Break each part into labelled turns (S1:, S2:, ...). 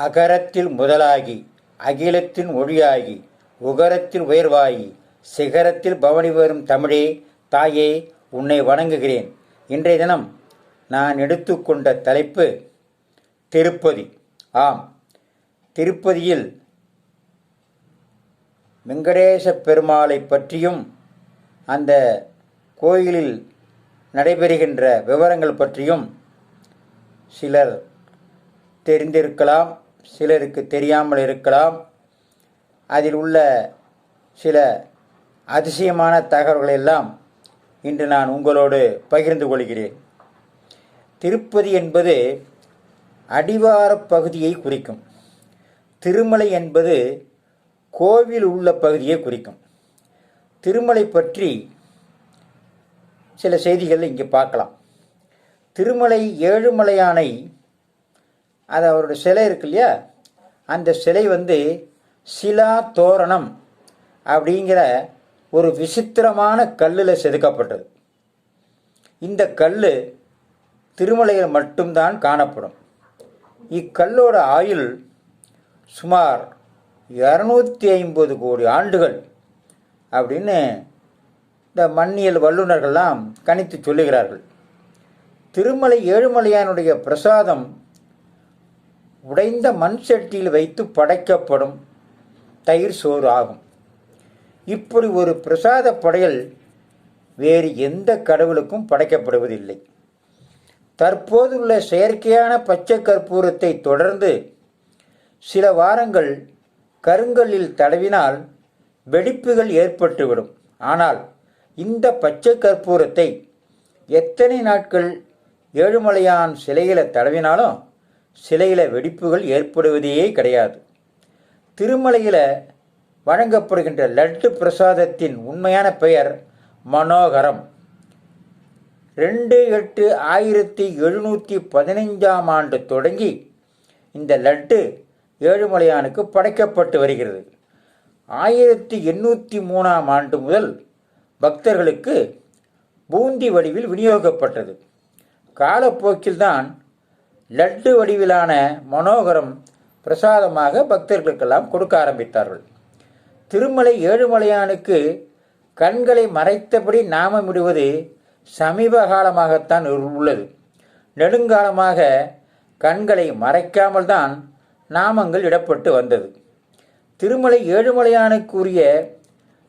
S1: அகரத்தில் முதலாகி அகிலத்தின் ஒளியாகி உகரத்தில் உயர்வாகி சிகரத்தில் பவனி வரும் தமிழே தாயே உன்னை வணங்குகிறேன். இன்றைய தினம் நான் எடுத்துக்கொண்ட தலைப்பு திருப்பதி. ஆம், திருப்பதியில் வெங்கடேச பெருமாளை பற்றியும் அந்த கோயிலில் நடைபெறுகின்ற விவரங்கள் பற்றியும் சிலர் தெரிந்திருக்கலாம், சிலருக்கு தெரியாமல் இருக்கலாம். அதில் உள்ள சில அதிசயமான தகவல்களை எல்லாம் இன்று நான் உங்களோடு பகிர்ந்து கொள்கிறேன். திருப்பதி என்பது அடிவார பகுதியை குறிக்கும். திருமலை என்பது கோவில் உள்ள பகுதியை குறிக்கும். திருமலை பற்றி சில செய்திகள் இங்கே பார்க்கலாம். திருமலை ஏழுமலையானை, அது அவருடைய சிலை இருக்கு இல்லையா, அந்த சிலை சிலா தோரணம் அப்படிங்கிற ஒரு விசித்திரமான கல்லில் செதுக்கப்பட்டது. இந்த கல் திருமலையில் மட்டும்தான் காணப்படும். இக்கல்லோட ஆயுள் சுமார் 250 கோடி ஆண்டுகள் அப்படின்னு இந்த மண்ணியல் வல்லுநர்கள்லாம் கணித்து சொல்லுகிறார்கள். திருமலை ஏழுமலையானுடைய பிரசாதம் உடைந்த மண் சட்டியில் வைத்து படைக்கப்படும் தயிர் சோறு ஆகும். இப்படி ஒரு பிரசாத படையல் வேறு எந்த கடவுளுக்கும் படைக்கப்படுவதில்லை. தற்போதுள்ள செயற்கையான பச்சை கற்பூரத்தை தொடர்ந்து சில வாரங்கள் கருங்கல்லில் தடவினால் வெடிப்புகள் ஏற்பட்டுவிடும். ஆனால் இந்த பச்சை கற்பூரத்தை எத்தனை நாட்கள் ஏழுமலையான் சிலையில தடவினாலும் சிலையில வெடிப்புகள் ஏற்படுவதே கிடையாது. திருமலையில் வழங்கப்படுகின்ற லட்டு பிரசாதத்தின் உண்மையான பெயர் மனோகரம். 2/8/1715 ஆண்டு தொடங்கி இந்த லட்டு ஏழுமலையானுக்கு படைக்கப்பட்டு வருகிறது. 1803 ஆண்டு முதல் பக்தர்களுக்கு பூந்தி வடிவில் விநியோகிக்கப்பட்டது. காலப்போக்கில்தான் லட்டு வடிவிலான மனோகரம் பிரசாதமாக பக்தர்களுக்கெல்லாம் கொடுக்க ஆரம்பித்தார்கள். திருமலை ஏழுமலையானுக்கு கண்களை மறைத்தபடி நாமமிடுவது சமீப காலமாகத்தான் உள்ளது. நெடுங்காலமாக கண்களை மறைக்காமல் தான் நாமங்கள் இடப்பட்டு வந்தது. திருமலை ஏழுமலையானுக்குரிய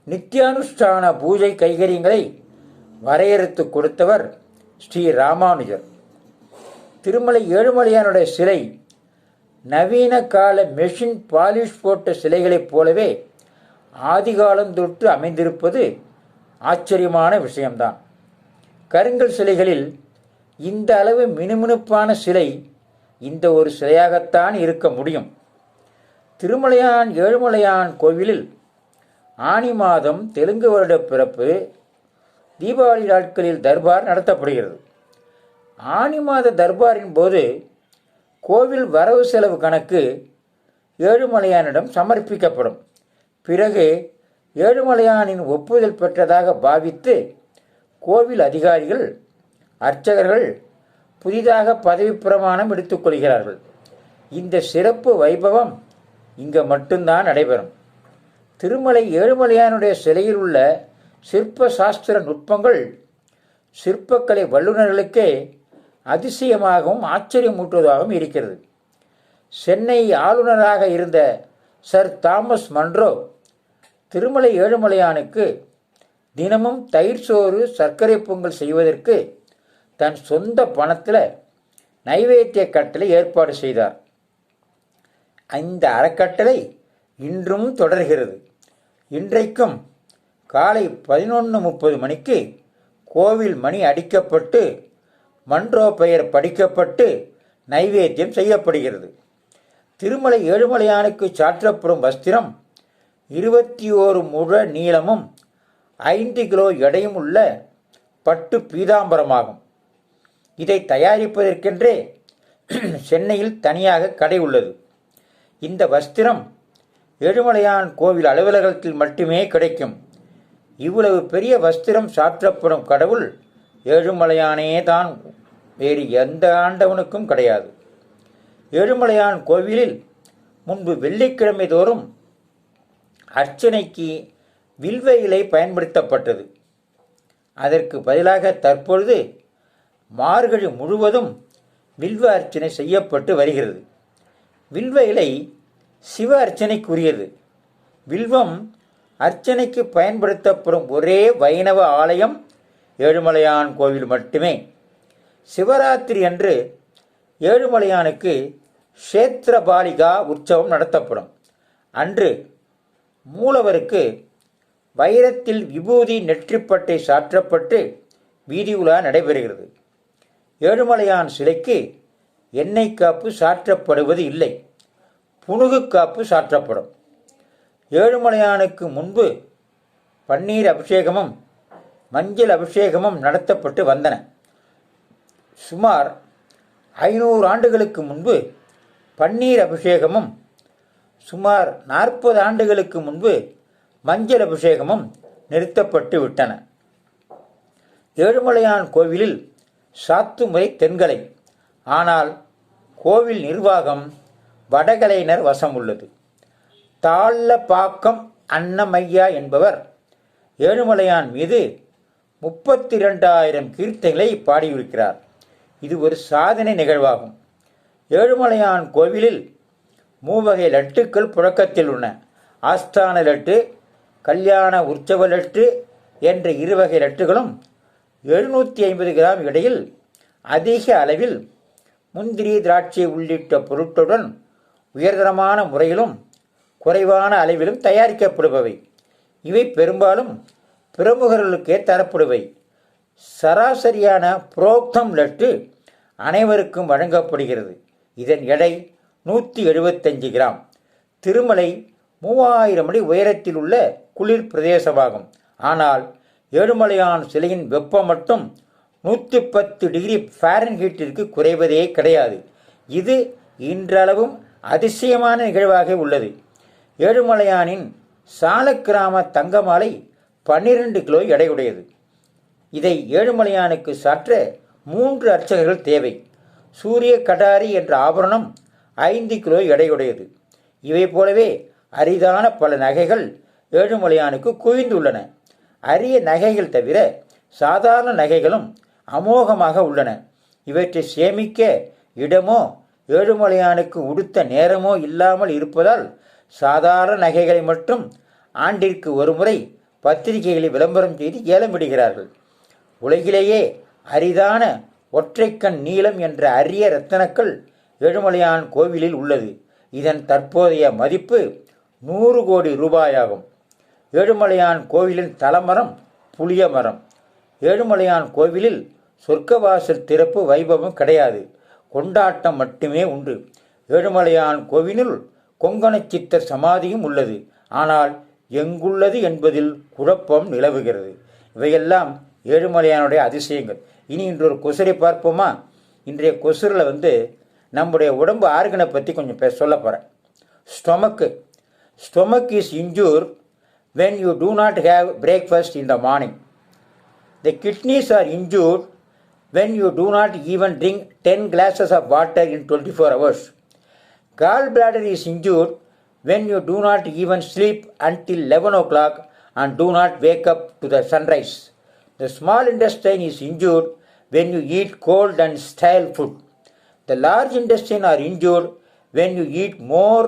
S1: நித்தியானுஷ்டான பூஜை கைகரியங்களை வரையறுத்து கொடுத்தவர் ஸ்ரீ ராமானுஜர். திருமலை ஏழுமலையானுடைய சிலை நவீன கால மெஷின் பாலிஷ் போட்ட சிலைகளைப் போலவே ஆதிகாலம் தொட்டு அமைந்திருப்பது ஆச்சரியமான விஷயம்தான். கருங்கல் சிலைகளில் இந்த அளவு மினுமினுப்பான சிலை இந்த ஒரு சிலையாகத்தான் இருக்க முடியும். திருமலையான் ஏழுமலையான் கோவிலில் ஆனி மாதம் தெலுங்கு வருட பிறப்பு தீபாவளி நாட்களில் தர்பார் நடத்தப்படுகிறது. ஆனி மாத தர்பாரின் போது கோவில் வரவு செலவு கணக்கு ஏழுமலையானிடம் சமர்ப்பிக்கப்படும். பிறகு ஏழுமலையானின் ஒப்புதல் பெற்றதாக பாவித்து கோவில் அதிகாரிகள், அர்ச்சகர்கள் புதிதாக பதவி பிரமாணம் எடுத்துக்கொள்கிறார்கள். இந்த சிறப்பு வைபவம் இங்கே மட்டும்தான் நடைபெறும். திருமலை ஏழுமலையானுடைய சிலையில் உள்ள சிற்ப சாஸ்திர நுட்பங்கள் சிற்பக்கலை வல்லுநர்களுக்கே அதிசயமாகவும் ஆச்சரியமூட்டுவதாகவும் இருக்கிறது. சென்னை ஆளுநராக இருந்த சர் தாமஸ் மன்றோ திருமலை ஏழுமலையானுக்கு தினமும் தயிர் சோறு சர்க்கரை பொங்கல் செய்வதற்கு தன் சொந்த பணத்தில் நைவேத்திய கட்டளை ஏற்பாடு செய்தார். இந்த அறக்கட்டளை இன்றும் தொடர்கிறது. இன்றைக்கும் காலை 11:30 மணிக்கு கோவில் மணி அடிக்கப்பட்டு மன்றோ பெயர் படிக்கப்பட்டு நைவேத்தியம் செய்யப்படுகிறது. திருமலை ஏழுமலையானுக்கு சாற்றப்படும் வஸ்திரம் 21 முழ நீளமும் 5 கிலோ எடையும் உள்ள பட்டு பீதாம்பரமாகும். இதை தயாரிப்பதற்கென்றே சென்னையில் தனியாக கடை உள்ளது. இந்த வஸ்திரம் ஏழுமலையான் கோவில் அலுவலகத்தில் மட்டுமே கிடைக்கும். இவ்வளவு பெரிய வஸ்திரம் சாற்றப்படும் கடவுள் ஏழுமலையானே தான், வேறு எந்த ஆண்டவனுக்கும் கிடையாது. ஏழுமலையான் கோவிலில் முன்பு வெள்ளிக்கிழமை தோறும் அர்ச்சனைக்கு வில்வ இலை பயன்படுத்தப்பட்டது. அதற்கு பதிலாக தற்பொழுது மார்கழி முழுவதும் வில்வ அர்ச்சனை செய்யப்பட்டு வருகிறது. வில்வ இலை சிவ அர்ச்சனைக்குரியது. வில்வம் அர்ச்சனைக்கு பயன்படுத்தப்படும் ஒரே வைணவ ஆலயம் ஏழுமலையான் கோவில் மட்டுமே. சிவராத்திரி அன்று ஏழுமலையானுக்கு க்ஷேத்திரபாலிகா உற்சவம் நடத்தப்படும். அன்று மூலவருக்கு வைரத்தில் விபூதி நெற்றிப்பட்டை சாற்றப்பட்டு வீதி உலா நடைபெறுகிறது. ஏழுமலையான் சிலைக்கு எண்ணெய் காப்பு சாற்றப்படுவது இல்லை, புனுகு காப்பு சாற்றப்படும். ஏழுமலையானுக்கு முன்பு பன்னீர் அபிஷேகமும் மஞ்சள் அபிஷேகமும் நடத்தப்பட்டு வந்தன. சுமார் 500 ஆண்டுகளுக்கு முன்பு பன்னீர் அபிஷேகமும் சுமார் 40 ஆண்டுகளுக்கு முன்பு மஞ்சள் அபிஷேகமும் நிறுத்தப்பட்டு விட்டன. ஏழுமலையான் கோவிலில் சாத்துமுறை தென்கலை. ஆனால் கோவில் நிர்வாகம் வடகலையினர் வசம் உள்ளது. தாழ்லப்பாக்கம் அன்னமையா என்பவர் ஏழுமலையான் மீது 32,000 கீர்த்தனைகளை பாடியிருக்கிறார். இது ஒரு சாதனை நிகழ்வாகும். ஏழுமலையான் கோவிலில் 3 வகை லட்டுக்கள் புழக்கத்தில் உள்ளன. ஆஸ்தான லட்டு, கல்யாண உற்சவ லட்டு என்ற 2 வகை லட்டுகளும் 750 கிராம் எடையில் அதிக அளவில் முந்திரி, திராட்சை உள்ளிட்ட பொருட்களுடன் உயர்தரமான முறையிலும் குறைவான அளவிலும் தயாரிக்கப்படுபவை. இவை பெரும்பாலும் பிரமுகர்களுக்கே தரப்படுவை. சராசரியான புரோக்தம் லட்டு அனைவருக்கும் வழங்கப்படுகிறது. இதன் எடை 175 கிராம். திருமலை 3000 அடி உயரத்தில் உள்ள குளிர் பிரதேசமாகும். ஆனால் ஏழுமலையான் சிலையின் வெப்பம் மட்டும் 110 டிகிரி ஃபாரன்ஹீட்டிற்கு குறைவதே கிடையாது. இது இன்றளவும் அதிசயமான நிகழ்வாக உள்ளது. ஏழுமலையானின் சாலக்கிராம தங்கமாலை 12 கிலோ எடையுடையது. இதை ஏழுமலையானுக்கு சாற்ற 3 அர்ச்சகர்கள் தேவை. சூரிய கடாரி என்ற ஆபரணம் 5 கிலோ எடையுடையது. இவை போலவே அரிதான பல நகைகள் ஏழுமலையானுக்கு குவிந்துள்ளன. அரிய நகைகள் தவிர சாதாரண நகைகளும் அமோகமாக உள்ளன. இவற்றை சேமிக்க இடமோ ஏழுமலையானுக்கு உடுத்த நேரமோ இல்லாமல் இருப்பதால் சாதாரண நகைகளை மட்டும் ஆண்டிற்கு ஒரு முறை பத்திரிகைகளில் விளம்பரம் செய்து ஏலமிடுகிறார்கள். உலகிலேயே அரிதான ஒற்றைக்கண் நீலம் என்ற அரிய ரத்தனக்கல் ஏழுமலையான் கோவிலில் உள்ளது. இதன் தற்போதைய மதிப்பு 100 கோடி ரூபாயாகும். ஏழுமலையான் கோவிலின் தலமரம் புளிய மரம். ஏழுமலையான் கோவிலில் சொர்க்கவாசல் திறப்பு வைபவம் கிடையாது, கொண்டாட்டம் மட்டுமே உண்டு. ஏழுமலையான் கோவிலில் கொங்கண சித்தர் சமாதியும் உள்ளது. ஆனால் எங்குள்ளது என்பதில் குழப்பம் நிலவுகிறது. இவையெல்லாம் ஏழுமலையானுடைய அதிசயங்கள். இனி இன்றொரு கொசுரை பார்ப்போமா? இன்றைய கொசுரில் நம்முடைய உடம்பு ஆர்கனை பற்றி கொஞ்சம் சொல்ல போகிறேன். Stomach is injured when you do not have breakfast in the morning. The kidneys are injured when you do not even drink 10 glasses of water in 24 hours. Gallbladder is injured when you do not even sleep until 11 o'clock and do not wake up to the sunrise. The small intestine is injured when you eat cold and stale food. The large intestine are injured when you eat more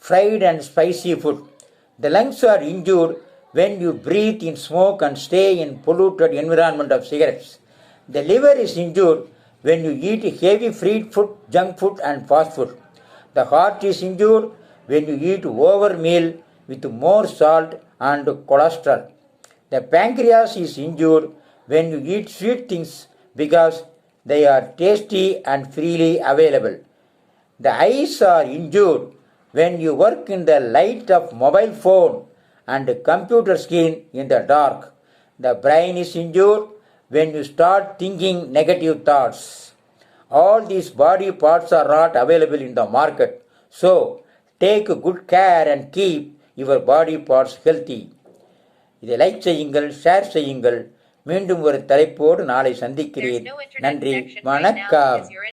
S1: fried and spicy food. The lungs are injured when you breathe in smoke and stay in polluted environment of cigarettes. The liver is injured when you eat heavy fried food, junk food and fast food. The heart is injured when you eat over meal with more salt and cholesterol. The pancreas is injured when you eat sweet things because they are tasty and freely available. The eyes are injured when you work in the light of mobile phone and computer screen in the dark. The brain is injured when you start thinking negative thoughts. All these body parts are not available in the market. So, take good care and keep your body parts healthy. இதை like செய்யுங்கள், share செய்யுங்கள். மீண்டும் ஒரு தலைப்போடு நாளை சந்திக்கிறேன். நன்றி, வணக்கம்.